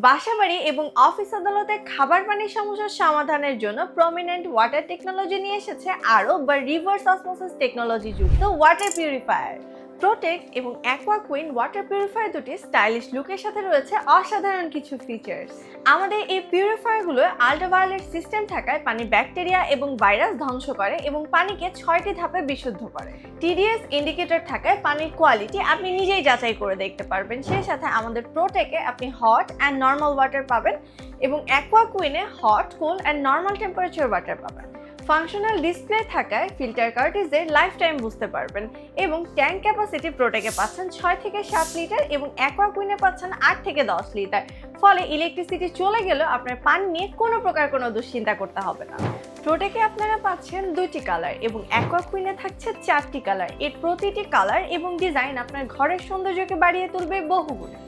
বাসাবাড়ি এবং অফিস আদালতে খাবার পানির সমস্যার সমাধানের জন্য প্রমিনেন্ট ওয়াটার টেকনোলজি নিয়ে এসেছে আরও রিভার্স অসমোসিস টেকনোলজি যুক্ত ওয়াটার পিউরিফায়ার। প্রোটেক্ট এবং অ্যাকোয়াকুইন ওয়াটার পিউরিফায়ার দুটি স্টাইলিশ লুকের সাথে রয়েছে অসাধারণ কিছু ফিচার্স। আমাদের এই পিউরিফায়ারগুলো আল্ট্রাভায়োলেট সিস্টেম থাকায় পানি ব্যাকটেরিয়া এবং ভাইরাস ধ্বংস করে এবং পানিকে 6টি ধাপে বিশুদ্ধ করে। টিডিএস ইন্ডিকেটর থাকায় পানির কোয়ালিটি আপনি নিজেই যাচাই করে দেখতে পারবেন। সেই সাথে আমাদের প্রোটেকে আপনি হট অ্যান্ড নর্মাল ওয়াটার পাবেন এবং অ্যাকোয়াকুইনে hot, cool and normal temperature water পাবেন। ফাংশনাল ডিসপ্লে থাকায় ফিল্টার কার্ট্রিজের লাইফ টাইম বুঝতে পারবেন এবং ট্যাঙ্ক ক্যাপাসিটি প্রোটেকে পাচ্ছেন 6 থেকে 7 লিটার এবং অ্যাকোয়াকুইনে পাচ্ছেন 8 থেকে 10 লিটার। ফলে ইলেকট্রিসিটি চলে গেলেও আপনার পানি নিয়ে কোনো প্রকার কোনো দুশ্চিন্তা করতে হবে না। প্রোটেকে আপনারা পাচ্ছেন 2টি কালার এবং অ্যাকোয়াকুইনে থাকছে 4টি কালার। এর প্রতিটি কালার এবং ডিজাইন আপনার ঘরের সৌন্দর্যকে বাড়িয়ে তুলবে বহুগুণে।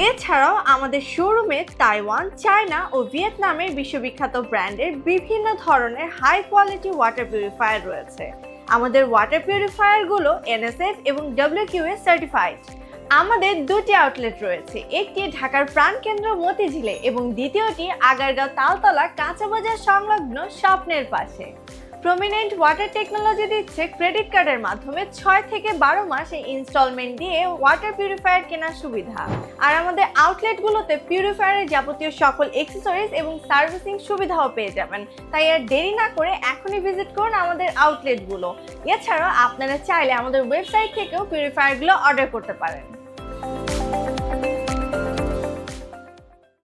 এছাড়াও আমাদের শোরুমে তাইওয়ান, চায়না ও ভিয়েতনামের বিশ্ববিখ্যাত ব্র্যান্ডের বিভিন্ন ধরনের হাই কোয়ালিটি ওয়াটার পিউরিফায়ার রয়েছে। আমাদের ওয়াটার পিউরিফায়ারগুলো NSF এবং WQS সার্টিফাইড। আমাদের 2টি আউটলেট রয়েছে, একটি ঢাকার প্রাণকেন্দ্র মতিঝিলে এবং দ্বিতীয়টি আগারগাঁও তালতলা কাঁচা বাজার সংলগ্ন স্বপ্নের পাশে। প্রমিনেন্ট ওয়াটার টেকনোলজি দিচ্ছে ক্রেডিট কার্ডের মাধ্যমে 6 থেকে 12 মাসে ইনস্টলমেন্ট দিয়ে ওয়াটার পিউরিফায়ার কেনার সুবিধা। আর আমাদের আউটলেটগুলোতে পিউরিফায়ারের যাবতীয় সকল অ্যাক্সেসরিজ এবং সার্ভিসিং সুবিধাও পেয়ে যাবেন। তাই আর দেরি না করে এখনই ভিজিট করুন আমাদের আউটলেটগুলো। এছাড়াও আপনারা চাইলে আমাদের ওয়েবসাইট থেকেও পিউরিফায়ারগুলো অর্ডার করতে পারেন।